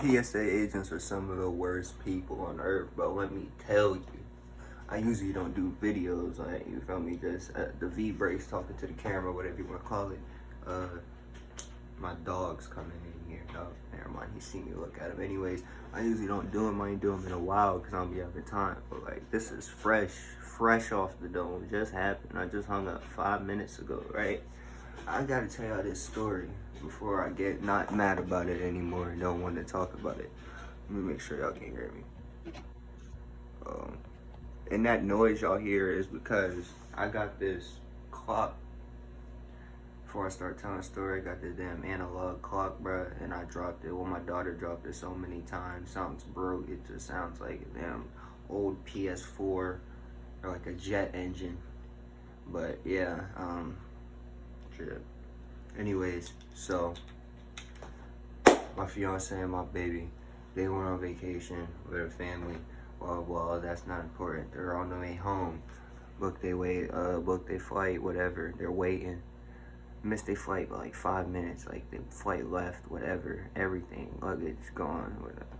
TSA agents are some of the worst people on earth, but let me tell you, I usually don't do videos, like, you feel me, just the V-breaks, talking to the camera, whatever you want to call it. My dog's coming in here. No, never mind, he seen me look at him. Anyways, I usually don't do them, I ain't do them in a while, because I don't be having time, but like, this is fresh off the dome, just happened. I just hung up 5 minutes ago, right? I gotta tell y'all this story before I get not mad about it anymore and don't want to talk about it. Let me make sure y'all can hear me. And that noise y'all hear is because I got this clock. Before I start telling the story, I got this damn analog clock, bruh, and I dropped it. Well, my daughter dropped it so many times. Something's broke. It just sounds like a damn old PS4 or like a jet engine. But yeah, shit. Anyways, so my fiance and my baby, they went on vacation with their family. Well, that's not important. They're on their way home. Booked their flight, whatever. They're waiting. Missed their flight by like 5 minutes. Like the flight left, whatever. Everything, luggage gone.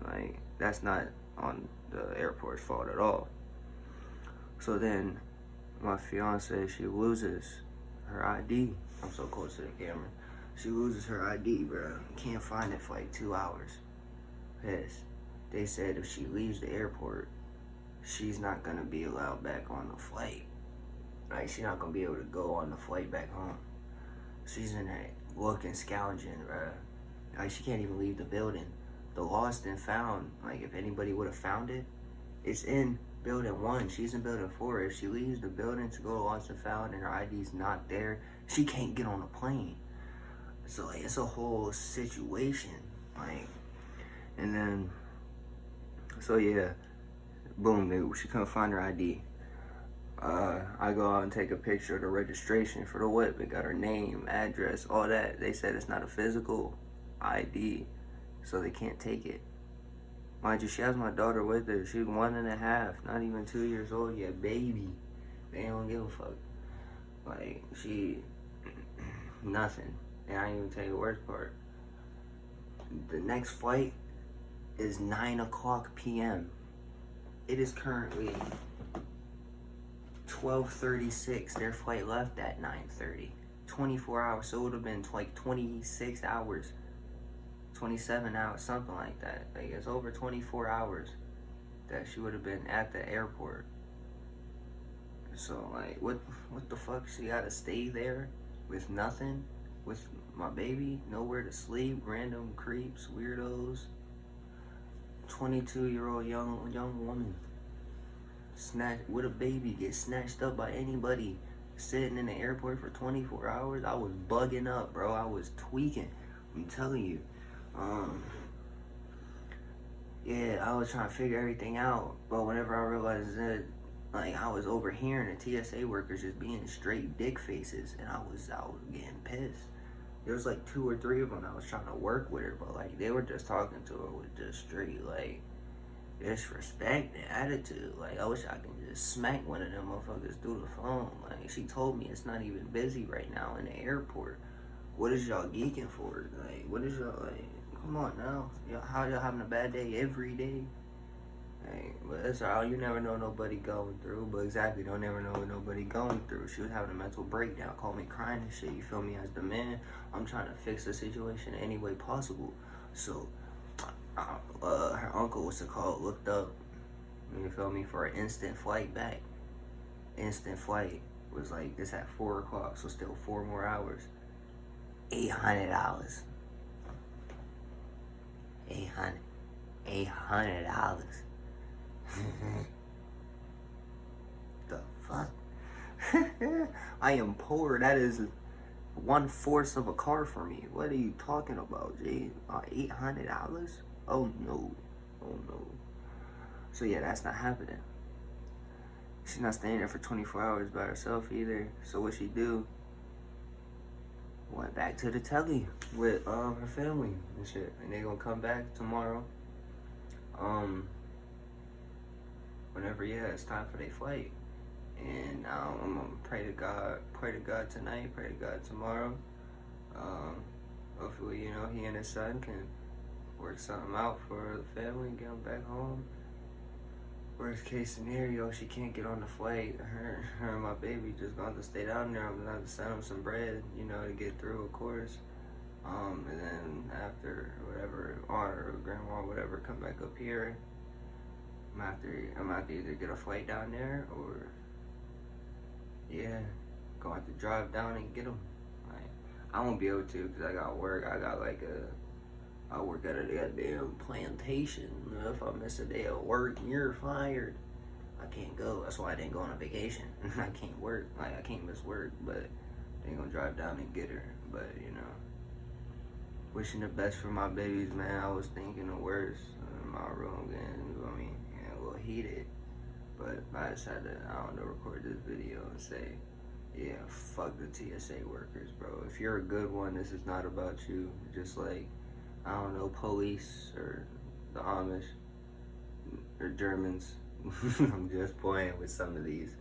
Like that's not on the airport's fault at all. So then, my fiance, she loses her ID. I'm so close to the camera. She loses her ID, bro. Can't find it for like 2 hours. Pissed. They said if she leaves the airport, she's not gonna be allowed back on the flight. Like, she's not gonna be able to go on the flight back home. She's in there looking, scourging, bro. Like, she can't even leave the building. The lost and found, like, if anybody would have found it, it's in building 1. She's in building 4. If she leaves the building to go to lost and found and her ID's not there, she can't get on a plane. So, like, it's a whole situation. Like, and then, so yeah, boom, she couldn't find her ID. I go out and take a picture of the registration for the whip. It got her name, address, all that. They said it's not a physical ID, so they can't take it. Mind you, she has my daughter with her. She's 1.5, not even 2 years old yet, baby. They don't give a fuck. Like, she, nothing. And I ain't even tell you the worst part. The next flight is 9 o'clock p.m. It is currently 12:36. Their flight left at 9:30. 24 hours, so it would have been like 26 hours. 27 hours, something like that. Like, it's over 24 hours that she would have been at the airport. So, like, what the fuck? She gotta stay there with nothing, with my baby, nowhere to sleep, random creeps, weirdos. 22-year-old young woman snatched with a baby, get snatched up by anybody, sitting in the airport for 24 hours. I was bugging up, bro. I was tweaking. I'm telling you. Yeah, I was trying to figure everything out, but whenever I realized that, like, I was overhearing the TSA workers just being straight dick faces, and I was getting pissed. There was like 2 or 3 of them I was trying to work with her, but like they were just talking to her with just straight like disrespect and attitude. Like, I wish I could just smack one of them motherfuckers through the phone. Like, she told me it's not even busy right now in the airport. What is y'all geeking for? Like, what is y'all, like, come on now. How y'all having a bad day every day? Like, but that's all. You never know nobody going through. But exactly, don't never know what nobody going through. She was having a mental breakdown, called me crying and shit. You feel me? As the man, I'm trying to fix the situation any way possible. So, her uncle, what's it called, looked up, you feel me, for an instant flight back. Instant flight was like this at 4 o'clock, so still 4 more hours. $800. $800. The fuck? I am poor. That is 1/4 of a car for me. What are you talking about, Jay? $800? Oh no. Oh no. So yeah, that's not happening. She's not staying there for 24 hours by herself either. So what she do? Went back to the telly with her family and shit. And they gonna come back tomorrow. Whenever, yeah, it's time for their flight. And I'm gonna pray to God tonight, pray to God tomorrow. Hopefully, you know, he and his son can work something out for the family, get them back home. Worst case scenario, she can't get on the flight. Her and my baby just gonna have to stay down there. I'm gonna have to send them some bread, you know, to get through, of course. And then after whatever, aunt or grandma, whatever, come back up here. I'm gonna have to either get a flight down there or, yeah, gonna have to drive down and get them. Like, I won't be able to because I got work. I work at a goddamn plantation. If I miss a day of work, you're fired. I can't go. That's why I didn't go on a vacation. I can't work. Like, I can't miss work, but they gonna drive down and get her. But, you know, wishing the best for my babies, man. I was thinking the worst in my room, and I mean, yeah, a little heated. But I decided to, I don't know, record this video and say, yeah, fuck the TSA workers, bro. If you're a good one, this is not about you. Just like, I don't know, police or the Amish or Germans. I'm just playing with some of these,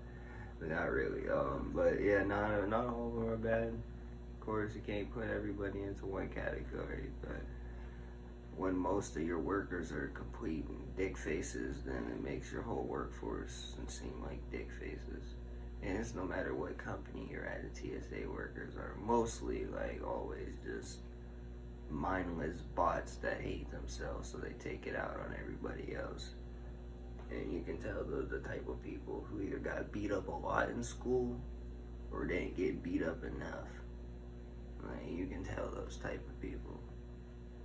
but not really. But yeah, not all of them are bad. Of course, you can't put everybody into one category, but when most of your workers are complete dick faces, then it makes your whole workforce seem like dick faces. And it's no matter what company you're at, the TSA workers are mostly, like, always just mindless bots that hate themselves, so they take it out on everybody else. And you can tell those are the type of people who either got beat up a lot in school or didn't get beat up enough. Like, you can tell those type of people.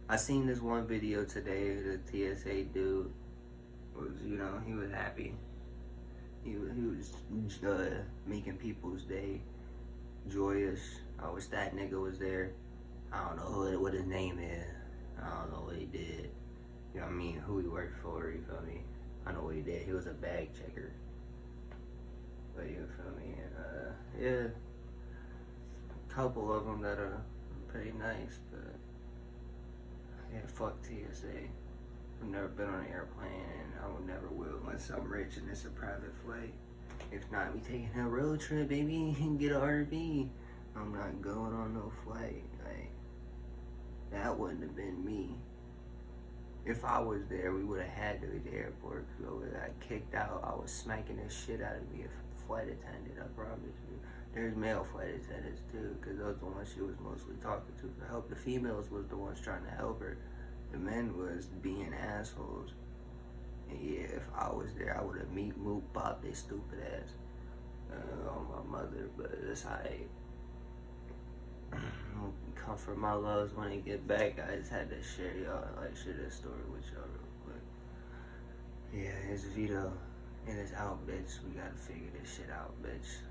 I seen this one video today. The TSA dude was, you know, he was happy. He was making people's day joyous. I wish that nigga was there. I don't know what his name is. I don't know what he did. You know what I mean? Who he worked for, you feel me? I know what he did. He was a bag checker. But you feel me? And, yeah. A couple of them that are pretty nice, but yeah, fuck TSA. I've never been on an airplane, and I will never will unless I'm rich and it's a private flight. If not, we taking a road trip, baby, and get an RV. I'm not going on no flight. Like, that wouldn't have been me. If I was there, we would have had to be at the airport. Because I would have got kicked out. I was smacking the shit out of me if a flight attendant, I promise you. There's male flight attendants too, because those are the ones she was mostly talking to for help. The females was the ones trying to help her. The men was being assholes. And yeah, if I was there, I would have meet, move, bop they stupid ass on my mother. But it's alright. Comfort my loves when they get back. I just had to share this story with y'all real quick. Yeah, it's Vito and it's out, bitch. We gotta figure this shit out, bitch.